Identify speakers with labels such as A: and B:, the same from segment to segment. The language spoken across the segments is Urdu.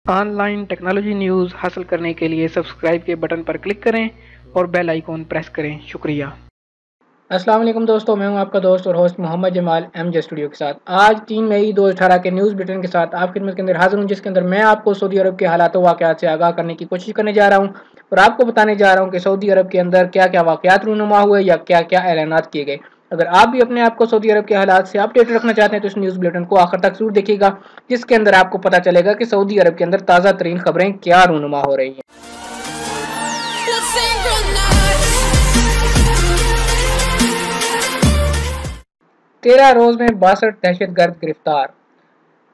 A: آن لائن ٹیکنالوجی نیوز حاصل کرنے کے لیے سبسکرائب کے بٹن پر کلک کریں اور بیل آئیکن پریس کریں۔ شکریہ۔
B: السلام علیکم دوستو، میں ہوں آپ کا دوست اور ہوسٹ محمد جمال ایم جے اسٹوڈیو کے ساتھ۔ آج 3 مئی 2018 کے نیوز بلیٹن کے ساتھ آپ کی خدمت کے اندر حاضر ہوں، جس کے اندر میں آپ کو سعودی عرب کے حالات و واقعات سے آگاہ کرنے کی کوشش کرنے جا رہا ہوں اور آپ کو بتانے جا رہا ہوں کہ سعودی عرب کے اندر کیا کیا واقعات رونما ہوئے یا کیا کیا اعلانات کیے گئے۔ اگر آپ بھی اپنے آپ کو سعودی عرب کے حالات سے اپڈیٹ رکھنا چاہتے ہیں تو اس نیوز بلیٹن کو آخر تک ضرور دیکھیے گا، جس کے اندر آپ کو پتہ چلے گا کہ سعودی عرب کے اندر تازہ ترین خبریں کیا رونما ہو رہی ہیں۔ 13 روز میں 62 دہشت گرد گرفتار۔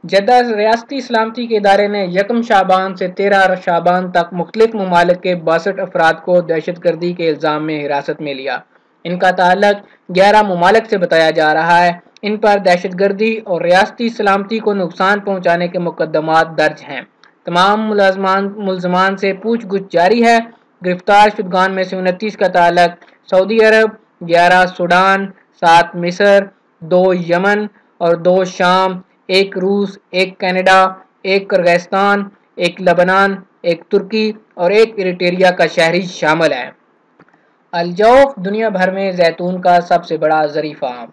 B: جدہ ریاستی سلامتی کے ادارے نے 1 شعبان سے 13 شعبان تک مختلف ممالک کے 62 افراد کو دہشت گردی کے الزام میں حراست میں لیا۔ ان کا تعلق 11 ممالک سے بتایا جا رہا ہے۔ ان پر دہشت گردی اور ریاستی سلامتی کو نقصان پہنچانے کے مقدمات درج ہیں۔ تمام ملزمان سے پوچھ گچھ جاری ہے۔ گرفتار شدگان میں سے 29 کا تعلق سعودی عرب، 11 سوڈان، 7 مصر، 2 یمن اور 2 شام، 1 روس، 1 کینیڈا، 1 کرغیزستان، 1 لبنان، 1 ترکی اور 1 ایریٹریا کا شہری شامل ہے۔ الجوف دنیا بھر میں زیتون کا سب سے بڑا زرعی فارم۔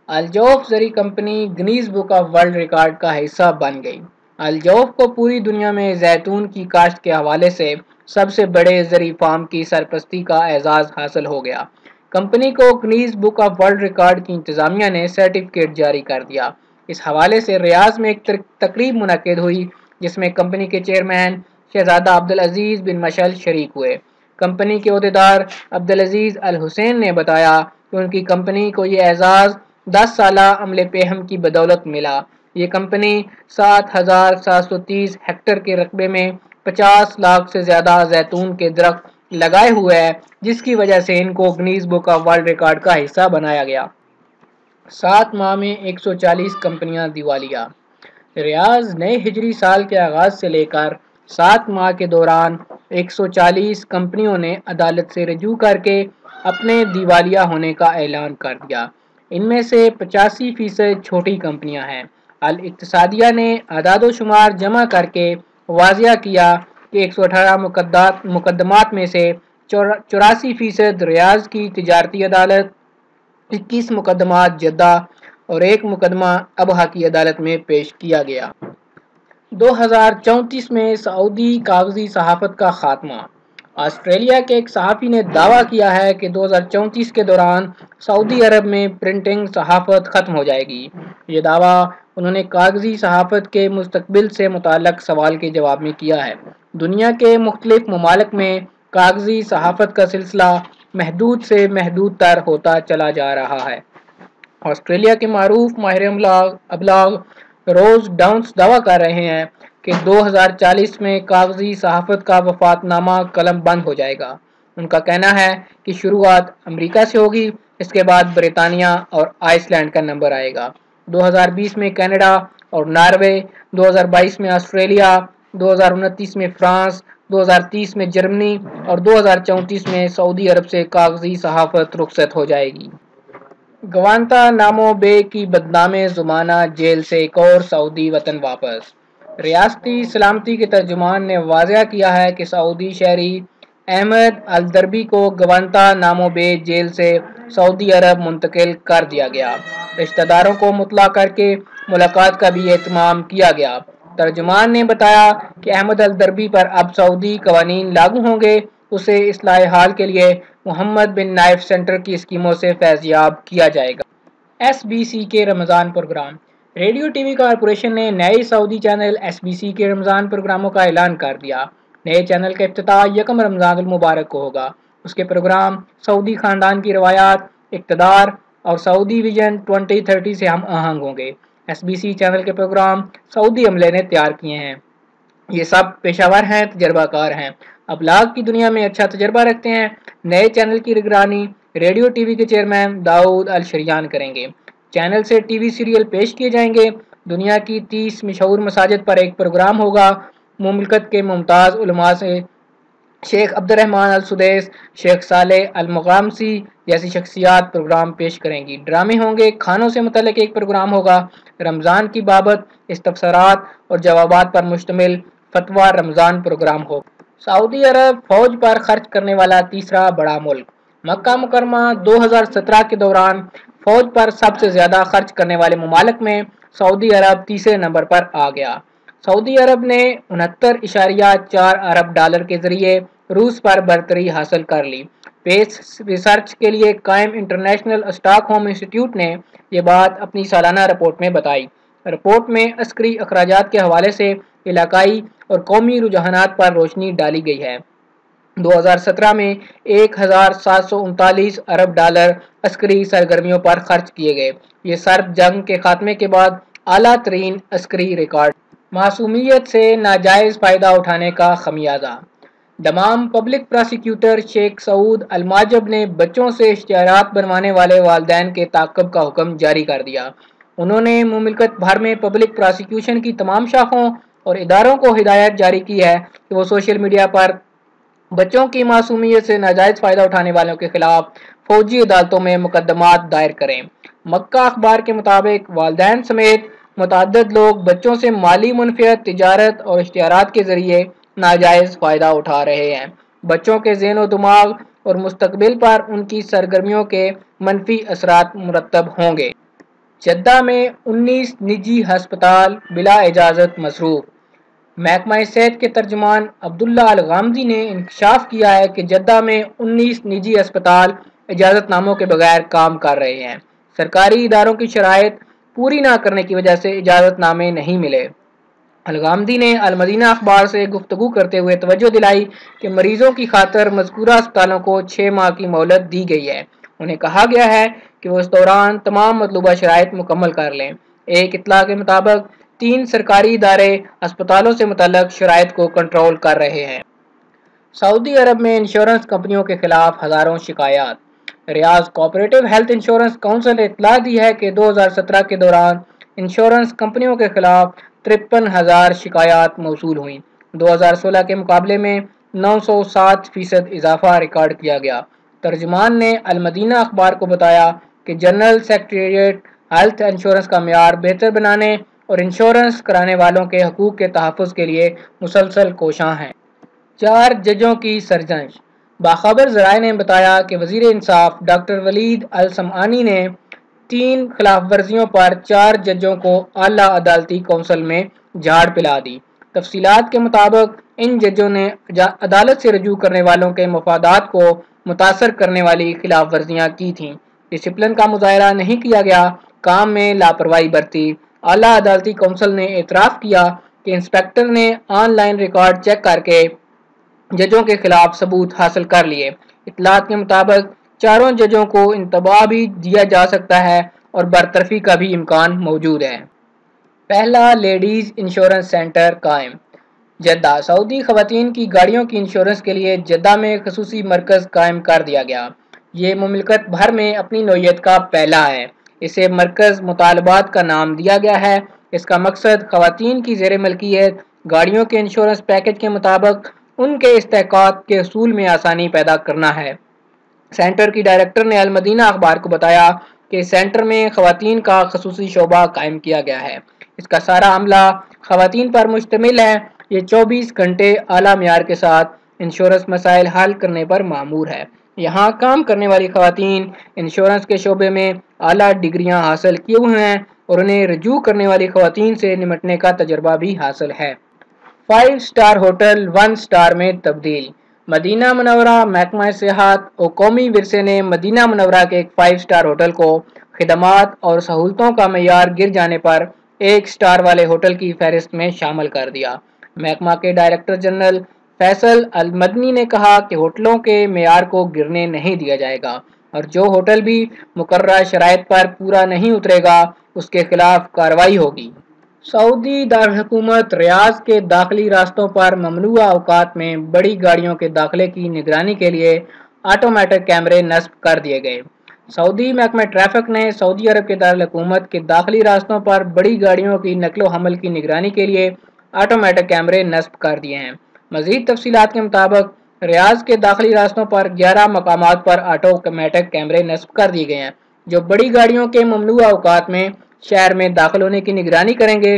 B: الجوف زرعی company Guinness book of world record کا حصہ بن گئی۔ الجوف کو پوری دنیا میں زیتون کی کاشت کے حوالے سے سب سے بڑے زرعی فارم کی سرپرستی کا اعزاز حاصل ہو گیا۔ کمپنی کو Guinness book of world record کی انتظامیہ نے سرٹیفکیٹ جاری کر دیا۔ اس حوالے سے ریاض میں ایک تقریب منعقد ہوئی، جس میں کمپنی کے چیئرمین شہزادہ عبدالعزیز بن مشعل شریک ہوئے۔ کمپنی کے عہدیدار عبدالعزیز الحسین نے بتایا کہ ان کی کمپنی کو یہ اعزاز 10 سالہ عمل پیہم کی بدولت ملا۔ یہ کمپنی 7,730 ہیکٹر کے رقبے میں 50 لاکھ سے زیادہ زیتون کے درخت لگائے ہوئے ہے، جس کی وجہ سے ان کو Guinness book of world record کا حصہ بنایا گیا۔ 7 ماہ میں 140 کمپنیاں دیوالیہ۔ ریاض نئے ہجری سال کے آغاز سے لے کر 7 ماہ کے دوران 140 کمپنیوں نے عدالت سے رجوع کر کے اپنے دیوالیہ ہونے کا اعلان کر دیا۔ ان میں سے 85% چھوٹی کمپنیاں ہیں۔ الاقتصادیہ نے اعداد و شمار جمع کر کے واضح کیا کہ 118 مقدمات میں سے 84% ریاض کی تجارتی عدالت، 21 مقدمات جدہ اور 1 مقدمہ ابہا کی عدالت میں پیش کیا گیا۔ 2034 میں سعودی کاغذی صحافت کا خاتمہ۔ آسٹریلیا کے ایک صحافی نے دعویٰ کیا ہے کہ 2034 کے دوران سعودی عرب میں پرنٹنگ صحافت ختم ہو جائے گی۔ یہ دعویٰ انہوں نے کاغذی صحافت کے مستقبل سے متعلق سوال کے جواب میں کیا ہے۔ دنیا کے مختلف ممالک میں کاغذی صحافت کا سلسلہ محدود سے محدود تر ہوتا چلا جا رہا ہے۔ آسٹریلیا کے معروف ماہر ابلاغ روز ڈاؤنس دعویٰ کر رہے ہیں کہ 2040 میں کاغذی صحافت کا وفات نامہ قلم بند ہو جائے گا۔ ان کا کہنا ہے کہ شروعات امریکہ سے ہوگی، اس کے بعد برطانیہ اور آئس لینڈ کا نمبر آئے گا۔ 2020 میں کینیڈا اور ناروے، 2022 میں آسٹریلیا، 2029 میں فرانس، 2030 میں جرمنی اور 2034 میں سعودی عرب سے کاغذی صحافت رخصت ہو جائے گی۔ گوانتانامو بے کی بدنام زمانہ جیل سے ایک اور سعودی وطن واپس۔ ریاستی سلامتی کے ترجمان نے واضح کیا ہے کہ سعودی شہری احمد الدربی کو گوانتانامو بے جیل سے سعودی عرب منتقل کر دیا گیا۔ رشتہ داروں کو مطلع کر کے ملاقات کا بھی اہتمام کیا گیا۔ ترجمان نے بتایا کہ احمد الدربی پر اب سعودی قوانین لاگو ہوں گے۔ اسے اصلاح حال کے لیے محمد بن نائف سینٹر کی اسکیموں سے فیض یاب کیا جائے گا۔ ایس بی سی کے رمضان programme. Radio TV corporation نے نئے سعودی چینل ایس بی سی کے رمضان پروگراموں کا اعلان کر دیا۔ نئے چینل کا افتتاح 1 رمضان المبارک کو ہوگا۔ اس کے پروگرام سعودی خاندان کی روایات، اقتدار اور سعودی ویژن 2030 سے ہم آہنگ ہوں گے۔ ایس بی سی چینل کے پروگرام سعودی عملے نے تیار کیے ہیں۔ یہ سب پیشہ ور ہیں، تجربہ کار ہیں، ابلاغ کی دنیا میں اچھا تجربہ رکھتے ہیں۔ نئے چینل کی نگرانی ریڈیو ٹی وی کے چیئرمین داؤد الشریان کریں گے۔ چینل سے ٹی وی سیریل پیش کیے جائیں گے۔ دنیا کی 30 مشہور مساجد پر ایک پروگرام ہوگا۔ مملکت کے ممتاز علماء سے شیخ عبدالرحمن السدیس، شیخ صالح المغامسی جیسی شخصیات پروگرام پیش کریں گی۔ ڈرامے ہوں گے۔ کھانوں سے متعلق ایک پروگرام ہوگا۔ رمضان کی بابت استفسارات اور جوابات پر مشتمل فتویٰ رمضان پروگرام ہو۔ سعودی عرب فوج پر خرچ کرنے والا تیسرا بڑا ملک۔ مکہ مکرمہ 2017 کے دوران فوج پر سب سے زیادہ خرچ کرنے والے ممالک میں سعودی عرب تیسرے نمبر پر آ گیا۔ سعودی عرب نے 69.4 ارب ڈالر کے ذریعے روس پر برتری حاصل کر لی۔ پیس ریسرچ کے لیے قائم انٹرنیشنل اسٹاک ہوم انسٹیٹیوٹ نے یہ بات اپنی سالانہ رپورٹ میں بتائی۔ رپورٹ میں عسکری اخراجات کے حوالے سے علاقائی اور قومی رجحانات پر روشنی ڈالی گئی ہے۔ 2017 میں 1739 ارب ڈالر عسکری سرگرمیوں پر خرچ کیے گئے۔ یہ سرد جنگ کے خاتمے کے بعد اعلیٰ ترین عسکری ریکارڈ۔ معصومیت سے ناجائز فائدہ اٹھانے کا خمیازہ۔ دمام پبلک پراسیکیوٹر شیخ سعود الماجب نے بچوں سے اشتہارات بنوانے والے والدین کے تعاقب کا حکم جاری کر دیا۔ انہوں نے مملکت بھر میں پبلک پراسیکیوشن کی تمام شاخوں اور اداروں کو ہدایت جاری کی ہے کہ وہ سوشل میڈیا پر بچوں کی معصومیت سے ناجائز فائدہ اٹھانے والوں کے خلاف فوجی عدالتوں میں مقدمات دائر کریں۔ مکہ اخبار کے مطابق والدین سمیت متعدد لوگ بچوں سے مالی منفعت، تجارت اور اشتہارات کے ذریعے ناجائز فائدہ اٹھا رہے ہیں۔ بچوں کے ذہن و دماغ اور مستقبل پر ان کی سرگرمیوں کے منفی اثرات مرتب ہوں گے۔ جدہ میں 19 نجی ہسپتال بلا اجازت مصروف۔ محکمہ صحت کے ترجمان عبداللہ الغامدی نے انکشاف کیا ہے کہ جدہ میں 19 نجی ہسپتال اجازت ناموں کے بغیر کام کر رہے ہیں۔ سرکاری اداروں کی شرائط پوری نہ کرنے کی وجہ سے اجازت نامے نہیں ملے۔ الغامدی نے المدینہ اخبار سے گفتگو کرتے ہوئے توجہ دلائی کہ مریضوں کی خاطر مذکورہ اسپتالوں کو 6 ماہ کی مہلت دی گئی ہے۔ انہیں کہا گیا ہے کہ وہ اس دوران تمام مطلوبہ شرائط مکمل کر لیں۔ ایک اطلاع کے مطابق 3 سرکاری ادارے اسپتالوں سے متعلق شرائط کو کنٹرول کر رہے ہیں۔ سعودی عرب میں انشورنس کمپنیوں کے خلاف ہزاروں شکایات۔ ریاض کوآپریٹو ہیلتھ انشورنس کونسل نے اطلاع دی ہے کہ 2017 کے دوران انشورنس کمپنیوں کے خلاف 53,000 شکایات موصول ہوئیں۔ 2016 کے مقابلے میں 907% اضافہ ریکارڈ کیا گیا۔ ترجمان نے المدینہ اخبار کو بتایا کہ جنرل سیکریٹریٹ ہیلتھ انشورنس کا معیار بہتر بنانے اور انشورنس کرانے والوں کے حقوق کے تحفظ کے لیے مسلسل کوشاں ہیں۔ 4 ججوں کی سرزنش۔ باخبر ذرائع نے بتایا کہ وزیر انصاف ڈاکٹر ولید السمعانی نے 3 خلاف ورزیوں پر 4 ججوں کو اعلیٰ عدالتی کونسل میں جھاڑ پلا دی۔ تفصیلات کے مطابق ان ججوں نے عدالت سے رجوع کرنے والوں کے مفادات کو متاثر کرنے والی خلاف ورزیاں کی تھیں۔ ڈسپلن کا مظاہرہ نہیں کیا گیا، کام میں لاپرواہی برتی۔ اعلیٰ عدالتی کونسل نے اعتراف کیا کہ انسپکٹر نے آن لائن ریکارڈ چیک کر کے ججوں کے خلاف ثبوت حاصل کر لیے۔ اطلاعات کے مطابق 4 ججوں کو انتباہ بھی دیا جا سکتا ہے اور برطرفی کا بھی امکان موجود ہے۔ پہلا لیڈیز انشورنس سینٹر قائم۔ جدہ۔ سعودی خواتین کی گاڑیوں کی انشورنس کے لیے جدہ میں خصوصی مرکز قائم کر دیا گیا۔ یہ مملکت بھر میں اپنی نوعیت کا پہلا ہے۔ اسے مرکز مطالبات کا نام دیا گیا ہے۔ اس کا مقصد خواتین کی زیر ملکیت گاڑیوں کے انشورنس پیکج کے مطابق ان کے استحقاق کے حصول میں آسانی پیدا کرنا ہے۔ سینٹر کی ڈائریکٹر نے المدینہ اخبار کو بتایا کہ سینٹر میں خواتین کا خصوصی شعبہ قائم کیا گیا ہے۔ اس کا سارا عملہ خواتین پر مشتمل ہے۔ یہ 24 گھنٹے اعلیٰ معیار کے ساتھ انشورنس مسائل حل کرنے پر مامور ہے۔ یہاں کام کرنے والی خواتین انشورنس کے شعبے میں اعلیٰ ڈگریاں حاصل کیے ہوئے ہیں اور انہیں رجوع کرنے والی خواتین سے نمٹنے کا تجربہ بھی حاصل ہے۔ 5 سٹار ہوٹل 1 سٹار میں تبدیل۔ مدینہ منورہ محکمہ سیاحت اور قومی ورثے نے مدینہ منورہ کے ایک 5 سٹار ہوٹل کو خدمات اور سہولتوں کا معیار گر جانے پر 1 سٹار والے ہوٹل کی فہرست میں شامل کر دیا۔ محکمہ کے ڈائریکٹر جنرل فیصل المدنی نے کہا کہ ہوٹلوں کے معیار کو گرنے نہیں دیا جائے گا اور جو ہوٹل بھی مقررہ شرائط پر پورا نہیں اترے گا اس کے خلاف کارروائی ہوگی۔ سعودی دارالحکومت ریاض کے داخلی راستوں پر ممنوعہ اوقات میں بڑی گاڑیوں کے داخلے کی نگرانی کے لیے آٹومیٹک کیمرے نصب کر دیے گئے۔ سعودی محکمہ ٹریفک نے سعودی عرب کے دارالحکومت کے داخلی راستوں پر بڑی گاڑیوں کی نقل و حمل کی نگرانی کے لیے آٹومیٹک کیمرے نصب کر دیے ہیں۔ مزید تفصیلات کے مطابق ریاض کے داخلی راستوں پر 11 مقامات پر آٹومیٹک کیمرے نصب کر دیے گئے ہیں جو بڑی گاڑیوں کے ممنوعہ اوقات میں شہر میں داخل ہونے کی نگرانی کریں گے